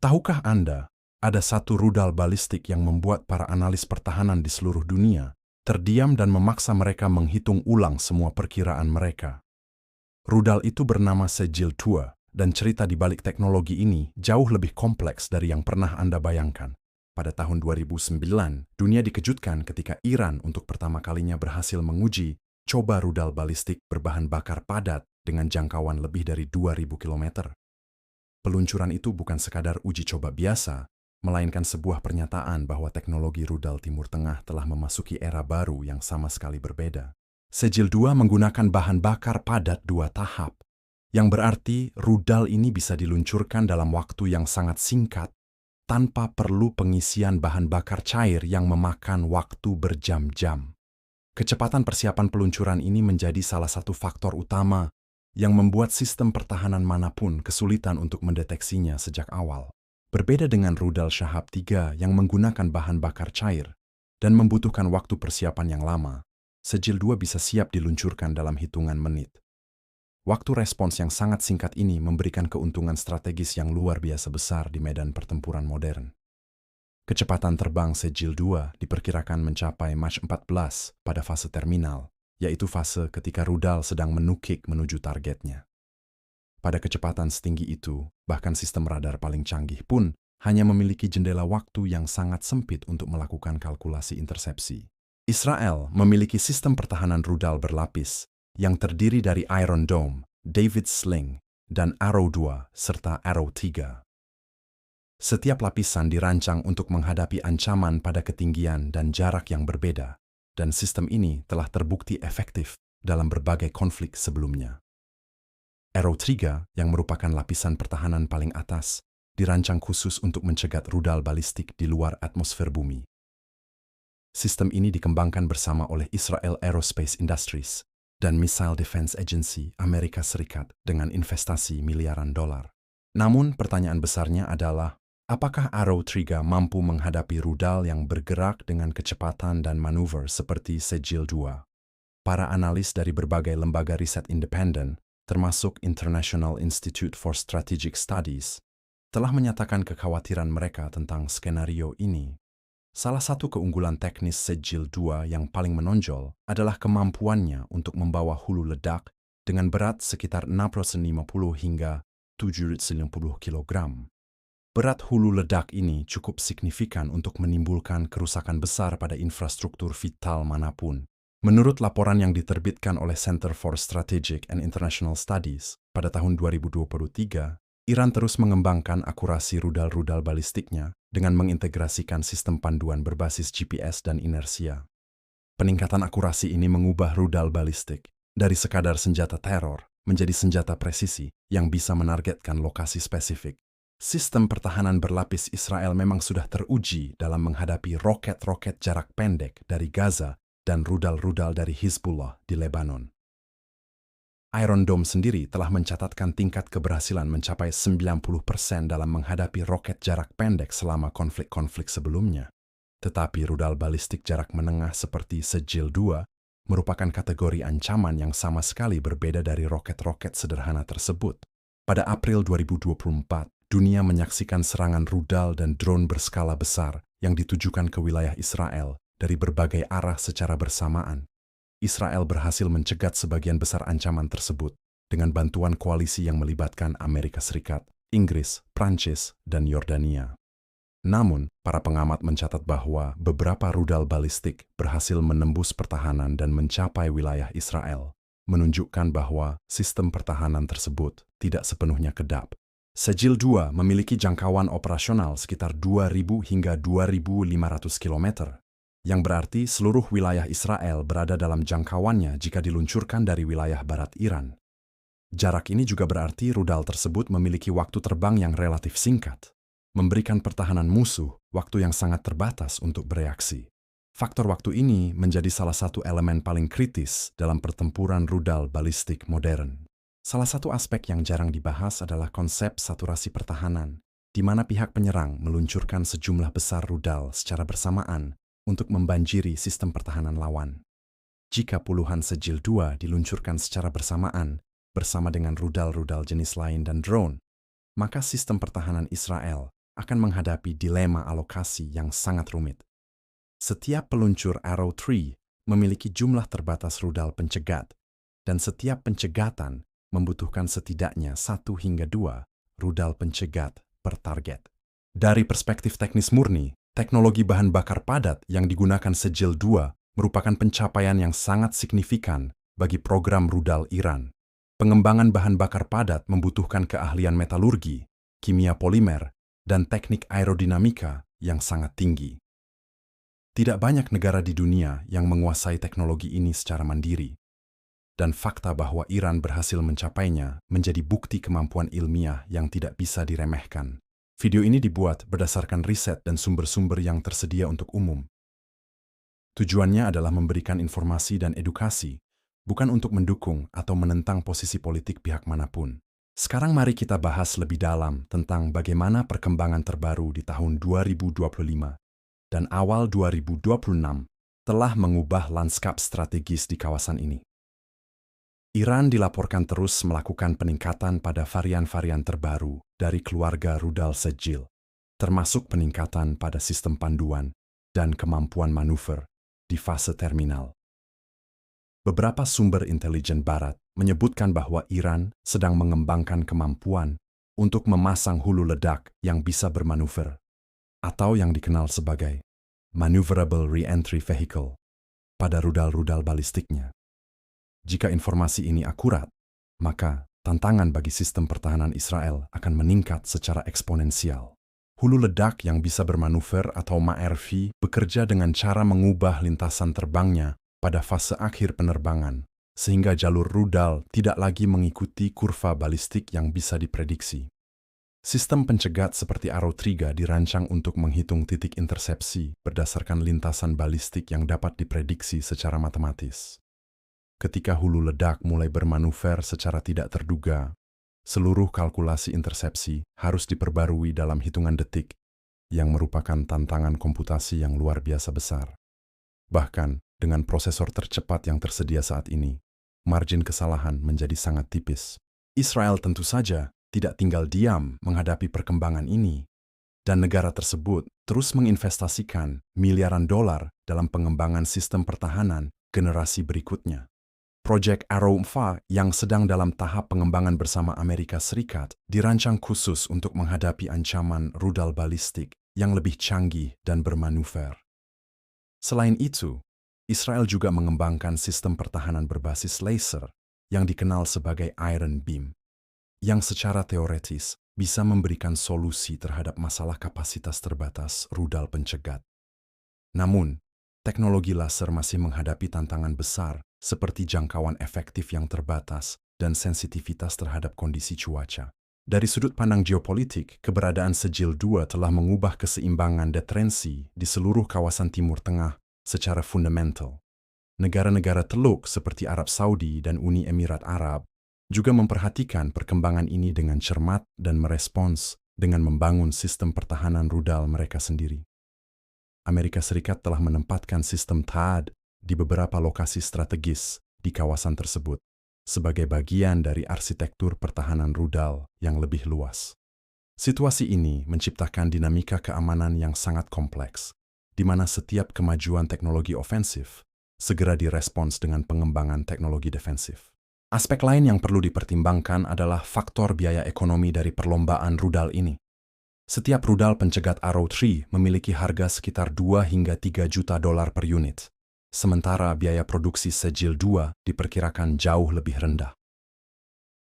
Tahukah Anda, ada satu rudal balistik yang membuat para analis pertahanan di seluruh dunia terdiam dan memaksa mereka menghitung ulang semua perkiraan mereka. Rudal itu bernama Sejil-2, dan cerita di balik teknologi ini jauh lebih kompleks dari yang pernah Anda bayangkan. Pada tahun 2009, dunia dikejutkan ketika Iran untuk pertama kalinya berhasil menguji coba rudal balistik berbahan bakar padat dengan jangkauan lebih dari 2.000 km. Peluncuran itu bukan sekadar uji coba biasa, melainkan sebuah pernyataan bahwa teknologi rudal Timur Tengah telah memasuki era baru yang sama sekali berbeda. Sejil-2 menggunakan bahan bakar padat 2 tahap, yang berarti rudal ini bisa diluncurkan dalam waktu yang sangat singkat, tanpa perlu pengisian bahan bakar cair yang memakan waktu berjam-jam. Kecepatan persiapan peluncuran ini menjadi salah satu faktor utama yang membuat sistem pertahanan manapun kesulitan untuk mendeteksinya sejak awal. Berbeda dengan rudal Shahab 3 yang menggunakan bahan bakar cair dan membutuhkan waktu persiapan yang lama, Sejil-2 bisa siap diluncurkan dalam hitungan menit. Waktu respons yang sangat singkat ini memberikan keuntungan strategis yang luar biasa besar di medan pertempuran modern. Kecepatan terbang Sejil-2 diperkirakan mencapai Mach 14 pada fase terminal, yaitu fase ketika rudal sedang menukik menuju targetnya. Pada kecepatan setinggi itu, bahkan sistem radar paling canggih pun hanya memiliki jendela waktu yang sangat sempit untuk melakukan kalkulasi intersepsi. Israel memiliki sistem pertahanan rudal berlapis yang terdiri dari Iron Dome, David's Sling, dan Arrow 2 serta Arrow 3. Setiap lapisan dirancang untuk menghadapi ancaman pada ketinggian dan jarak yang berbeda, dan sistem ini telah terbukti efektif dalam berbagai konflik sebelumnya. Arrow 3, yang merupakan lapisan pertahanan paling atas, dirancang khusus untuk mencegat rudal balistik di luar atmosfer bumi. Sistem ini dikembangkan bersama oleh Israel Aerospace Industries dan Missile Defense Agency Amerika Serikat dengan investasi miliaran dolar. Namun, pertanyaan besarnya adalah, apakah Arrow 3 mampu menghadapi rudal yang bergerak dengan kecepatan dan manuver seperti Sejil-2? Para analis dari berbagai lembaga riset independen, termasuk International Institute for Strategic Studies, telah menyatakan kekhawatiran mereka tentang skenario ini. Salah satu keunggulan teknis Sejil-2 yang paling menonjol adalah kemampuannya untuk membawa hulu ledak dengan berat sekitar 650 hingga 790 kg. Berat hulu ledak ini cukup signifikan untuk menimbulkan kerusakan besar pada infrastruktur vital manapun. Menurut laporan yang diterbitkan oleh Center for Strategic and International Studies pada tahun 2023, Iran terus mengembangkan akurasi rudal-rudal balistiknya dengan mengintegrasikan sistem panduan berbasis GPS dan inersia. Peningkatan akurasi ini mengubah rudal balistik dari sekadar senjata teror menjadi senjata presisi yang bisa menargetkan lokasi spesifik. Sistem pertahanan berlapis Israel memang sudah teruji dalam menghadapi roket-roket jarak pendek dari Gaza dan rudal-rudal dari Hizbullah di Lebanon. Iron Dome sendiri telah mencatatkan tingkat keberhasilan mencapai 90% dalam menghadapi roket jarak pendek selama konflik-konflik sebelumnya. Tetapi rudal balistik jarak menengah seperti Sejil-2 merupakan kategori ancaman yang sama sekali berbeda dari roket-roket sederhana tersebut. Pada April 2024, dunia menyaksikan serangan rudal dan drone berskala besar yang ditujukan ke wilayah Israel dari berbagai arah secara bersamaan. Israel berhasil mencegat sebagian besar ancaman tersebut dengan bantuan koalisi yang melibatkan Amerika Serikat, Inggris, Prancis, dan Yordania. Namun, para pengamat mencatat bahwa beberapa rudal balistik berhasil menembus pertahanan dan mencapai wilayah Israel, menunjukkan bahwa sistem pertahanan tersebut tidak sepenuhnya kedap. Sejil-2 memiliki jangkauan operasional sekitar 2.000 hingga 2.500 km, yang berarti seluruh wilayah Israel berada dalam jangkauannya jika diluncurkan dari wilayah barat Iran. Jarak ini juga berarti rudal tersebut memiliki waktu terbang yang relatif singkat, memberikan pertahanan musuh waktu yang sangat terbatas untuk bereaksi. Faktor waktu ini menjadi salah satu elemen paling kritis dalam pertempuran rudal balistik modern. Salah satu aspek yang jarang dibahas adalah konsep saturasi pertahanan, di mana pihak penyerang meluncurkan sejumlah besar rudal secara bersamaan untuk membanjiri sistem pertahanan lawan. Jika puluhan Sejil-2 diluncurkan secara bersamaan bersama dengan rudal-rudal jenis lain dan drone, maka sistem pertahanan Israel akan menghadapi dilema alokasi yang sangat rumit. Setiap peluncur Arrow 3 memiliki jumlah terbatas rudal pencegat, dan setiap pencegatan membutuhkan setidaknya 1 hingga 2 rudal pencegat per target. Dari perspektif teknis murni, teknologi bahan bakar padat yang digunakan Sejil 2 merupakan pencapaian yang sangat signifikan bagi program rudal Iran. Pengembangan bahan bakar padat membutuhkan keahlian metalurgi, kimia polimer, dan teknik aerodinamika yang sangat tinggi. Tidak banyak negara di dunia yang menguasai teknologi ini secara mandiri, dan fakta bahwa Iran berhasil mencapainya menjadi bukti kemampuan ilmiah yang tidak bisa diremehkan. Video ini dibuat berdasarkan riset dan sumber-sumber yang tersedia untuk umum. Tujuannya adalah memberikan informasi dan edukasi, bukan untuk mendukung atau menentang posisi politik pihak manapun. Sekarang mari kita bahas lebih dalam tentang bagaimana perkembangan terbaru di tahun 2025 dan awal 2026 telah mengubah lanskap strategis di kawasan ini. Iran dilaporkan terus melakukan peningkatan pada varian-varian terbaru dari keluarga rudal Sejil, termasuk peningkatan pada sistem panduan dan kemampuan manuver di fase terminal. Beberapa sumber intelijen barat menyebutkan bahwa Iran sedang mengembangkan kemampuan untuk memasang hulu ledak yang bisa bermanuver, atau yang dikenal sebagai Maneuverable Re-entry Vehicle, pada rudal-rudal balistiknya. Jika informasi ini akurat, maka tantangan bagi sistem pertahanan Israel akan meningkat secara eksponensial. Hulu ledak yang bisa bermanuver atau MARV bekerja dengan cara mengubah lintasan terbangnya pada fase akhir penerbangan, sehingga jalur rudal tidak lagi mengikuti kurva balistik yang bisa diprediksi. Sistem pencegat seperti Arrow 3 dirancang untuk menghitung titik intersepsi berdasarkan lintasan balistik yang dapat diprediksi secara matematis. Ketika hulu ledak mulai bermanuver secara tidak terduga, seluruh kalkulasi intersepsi harus diperbarui dalam hitungan detik, yang merupakan tantangan komputasi yang luar biasa besar. Bahkan, dengan prosesor tercepat yang tersedia saat ini, margin kesalahan menjadi sangat tipis. Israel tentu saja tidak tinggal diam menghadapi perkembangan ini, dan negara tersebut terus menginvestasikan miliaran dolar dalam pengembangan sistem pertahanan generasi berikutnya. Proyek Arrow 4 yang sedang dalam tahap pengembangan bersama Amerika Serikat dirancang khusus untuk menghadapi ancaman rudal balistik yang lebih canggih dan bermanuver. Selain itu, Israel juga mengembangkan sistem pertahanan berbasis laser yang dikenal sebagai Iron Beam, yang secara teoretis bisa memberikan solusi terhadap masalah kapasitas terbatas rudal pencegat. Namun, teknologi laser masih menghadapi tantangan besar seperti jangkauan efektif yang terbatas dan sensitivitas terhadap kondisi cuaca. Dari sudut pandang geopolitik, keberadaan Sejil 2 telah mengubah keseimbangan deterensi di seluruh kawasan Timur Tengah secara fundamental. Negara-negara Teluk seperti Arab Saudi dan Uni Emirat Arab juga memperhatikan perkembangan ini dengan cermat dan merespons dengan membangun sistem pertahanan rudal mereka sendiri. Amerika Serikat telah menempatkan sistem THAAD di beberapa lokasi strategis di kawasan tersebut sebagai bagian dari arsitektur pertahanan rudal yang lebih luas. Situasi ini menciptakan dinamika keamanan yang sangat kompleks, di mana setiap kemajuan teknologi ofensif segera direspons dengan pengembangan teknologi defensif. Aspek lain yang perlu dipertimbangkan adalah faktor biaya ekonomi dari perlombaan rudal ini. Setiap rudal pencegat Arrow 3 memiliki harga sekitar 2 hingga 3 juta dolar per unit, sementara biaya produksi Sejil 2 diperkirakan jauh lebih rendah.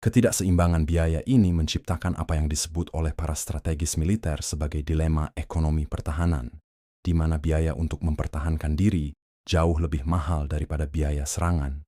Ketidakseimbangan biaya ini menciptakan apa yang disebut oleh para strategis militer sebagai dilema ekonomi pertahanan, di mana biaya untuk mempertahankan diri jauh lebih mahal daripada biaya serangan.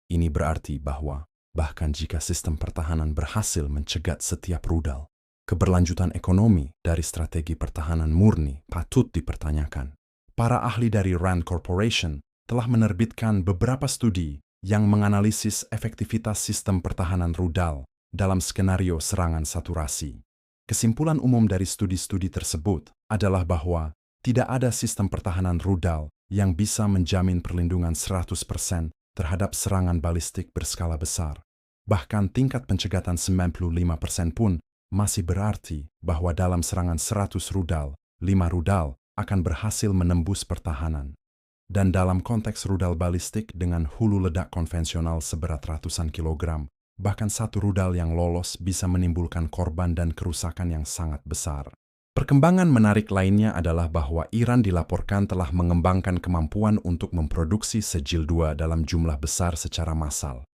Ini berarti bahwa, bahkan jika sistem pertahanan berhasil mencegat setiap rudal, keberlanjutan ekonomi dari strategi pertahanan murni patut dipertanyakan. Para ahli dari RAND Corporation telah menerbitkan beberapa studi yang menganalisis efektivitas sistem pertahanan rudal dalam skenario serangan saturasi. Kesimpulan umum dari studi-studi tersebut adalah bahwa tidak ada sistem pertahanan rudal yang bisa menjamin perlindungan 100% terhadap serangan balistik berskala besar. Bahkan tingkat pencegatan 95% pun masih berarti bahwa dalam serangan 100 rudal, 5 rudal akan berhasil menembus pertahanan. Dan dalam konteks rudal balistik dengan hulu ledak konvensional seberat ratusan kilogram, bahkan satu rudal yang lolos bisa menimbulkan korban dan kerusakan yang sangat besar. Perkembangan menarik lainnya adalah bahwa Iran dilaporkan telah mengembangkan kemampuan untuk memproduksi Sejil-2 dalam jumlah besar secara massal.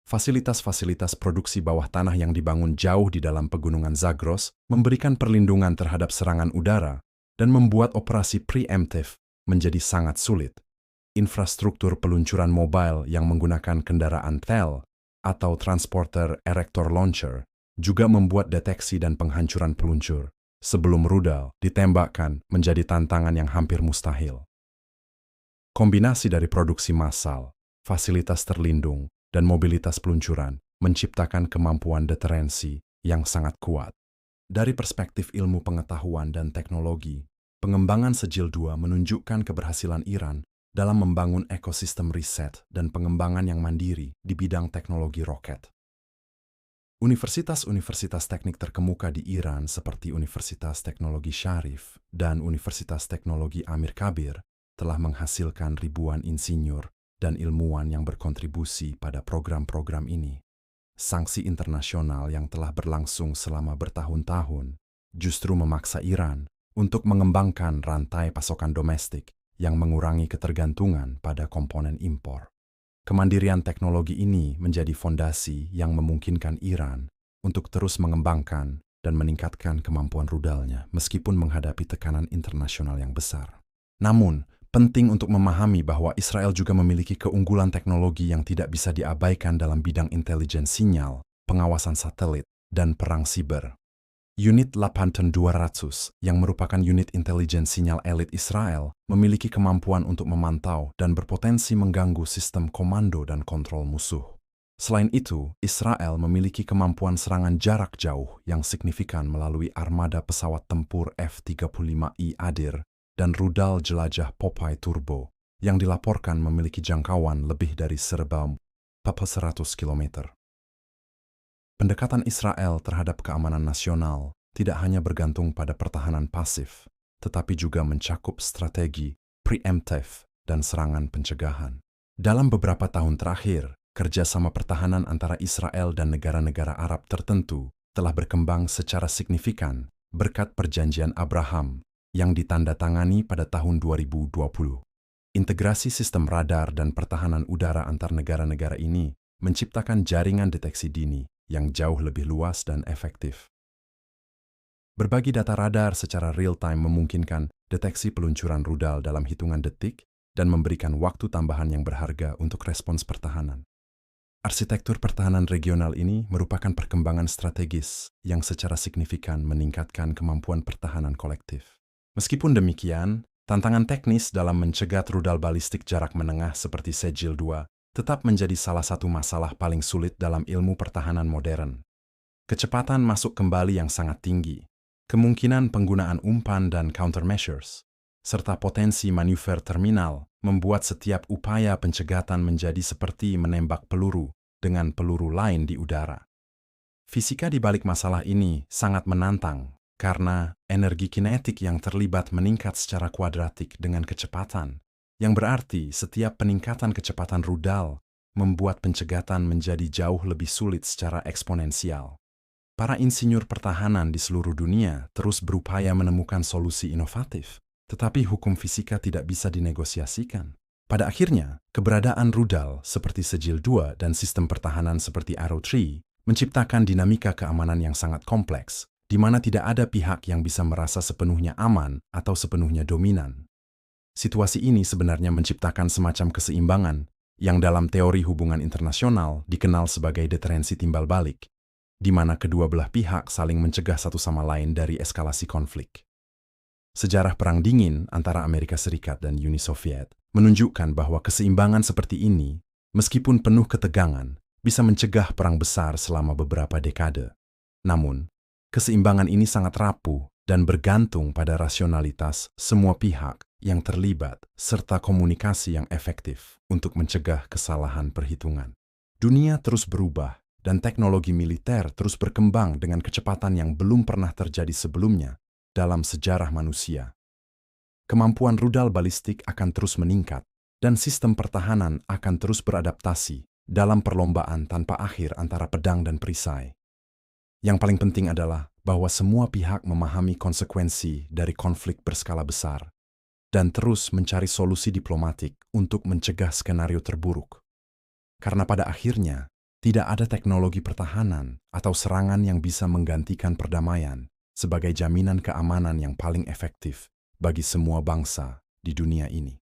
Fasilitas-fasilitas produksi bawah tanah yang dibangun jauh di dalam pegunungan Zagros memberikan perlindungan terhadap serangan udara dan membuat operasi preemptive menjadi sangat sulit. Infrastruktur peluncuran mobile yang menggunakan kendaraan TEL atau Transporter Erector Launcher juga membuat deteksi dan penghancuran peluncur sebelum rudal ditembakkan menjadi tantangan yang hampir mustahil. Kombinasi dari produksi massal, fasilitas terlindung, dan mobilitas peluncuran menciptakan kemampuan deterensi yang sangat kuat. Dari perspektif ilmu pengetahuan dan teknologi, pengembangan Sejil-2 menunjukkan keberhasilan Iran dalam membangun ekosistem riset dan pengembangan yang mandiri di bidang teknologi roket. Universitas-universitas teknik terkemuka di Iran seperti Universitas Teknologi Syarif dan Universitas Teknologi Amir Kabir telah menghasilkan ribuan insinyur dan ilmuwan yang berkontribusi pada program-program ini. Sanksi internasional yang telah berlangsung selama bertahun-tahun justru memaksa Iran untuk mengembangkan rantai pasokan domestik yang mengurangi ketergantungan pada komponen impor. Kemandirian teknologi ini menjadi fondasi yang memungkinkan Iran untuk terus mengembangkan dan meningkatkan kemampuan rudalnya meskipun menghadapi tekanan internasional yang besar. Namun, penting untuk memahami bahwa Israel juga memiliki keunggulan teknologi yang tidak bisa diabaikan dalam bidang intelijen sinyal, pengawasan satelit, dan perang siber. Unit Lapatan 200, yang merupakan unit intelijen sinyal elit Israel, memiliki kemampuan untuk memantau dan berpotensi mengganggu sistem komando dan kontrol musuh. Selain itu, Israel memiliki kemampuan serangan jarak jauh yang signifikan melalui armada pesawat tempur F-35I Adir dan rudal jelajah Popeye Turbo, yang dilaporkan memiliki jangkauan lebih dari 100 km. Pendekatan Israel terhadap keamanan nasional tidak hanya bergantung pada pertahanan pasif, tetapi juga mencakup strategi, preemptive, dan serangan pencegahan. Dalam beberapa tahun terakhir, kerjasama pertahanan antara Israel dan negara-negara Arab tertentu telah berkembang secara signifikan berkat Perjanjian Abraham yang ditandatangani pada tahun 2020. Integrasi sistem radar dan pertahanan udara antar negara-negara ini menciptakan jaringan deteksi dini yang jauh lebih luas dan efektif. Berbagi data radar secara real-time memungkinkan deteksi peluncuran rudal dalam hitungan detik dan memberikan waktu tambahan yang berharga untuk respons pertahanan. Arsitektur pertahanan regional ini merupakan perkembangan strategis yang secara signifikan meningkatkan kemampuan pertahanan kolektif. Meskipun demikian, tantangan teknis dalam mencegat rudal balistik jarak menengah seperti Sejil-2 tetap menjadi salah satu masalah paling sulit dalam ilmu pertahanan modern. Kecepatan masuk kembali yang sangat tinggi, kemungkinan penggunaan umpan dan countermeasures, serta potensi manuver terminal membuat setiap upaya pencegatan menjadi seperti menembak peluru dengan peluru lain di udara. Fisika di balik masalah ini sangat menantang karena energi kinetik yang terlibat meningkat secara kuadratik dengan kecepatan, yang berarti setiap peningkatan kecepatan rudal membuat pencegatan menjadi jauh lebih sulit secara eksponensial. Para insinyur pertahanan di seluruh dunia terus berupaya menemukan solusi inovatif, tetapi hukum fisika tidak bisa dinegosiasikan. Pada akhirnya, keberadaan rudal seperti Sejil-2 dan sistem pertahanan seperti Arrow 3 menciptakan dinamika keamanan yang sangat kompleks, di mana tidak ada pihak yang bisa merasa sepenuhnya aman atau sepenuhnya dominan. Situasi ini sebenarnya menciptakan semacam keseimbangan yang dalam teori hubungan internasional dikenal sebagai deterensi timbal balik, di mana kedua belah pihak saling mencegah satu sama lain dari eskalasi konflik. Sejarah Perang Dingin antara Amerika Serikat dan Uni Soviet menunjukkan bahwa keseimbangan seperti ini, meskipun penuh ketegangan, bisa mencegah perang besar selama beberapa dekade. Namun, keseimbangan ini sangat rapuh dan bergantung pada rasionalitas semua pihak yang terlibat serta komunikasi yang efektif untuk mencegah kesalahan perhitungan. Dunia terus berubah dan teknologi militer terus berkembang dengan kecepatan yang belum pernah terjadi sebelumnya dalam sejarah manusia. Kemampuan rudal balistik akan terus meningkat, dan sistem pertahanan akan terus beradaptasi dalam perlombaan tanpa akhir antara pedang dan perisai. Yang paling penting adalah bahwa semua pihak memahami konsekuensi dari konflik berskala besar dan terus mencari solusi diplomatik untuk mencegah skenario terburuk. Karena pada akhirnya, tidak ada teknologi pertahanan atau serangan yang bisa menggantikan perdamaian sebagai jaminan keamanan yang paling efektif bagi semua bangsa di dunia ini.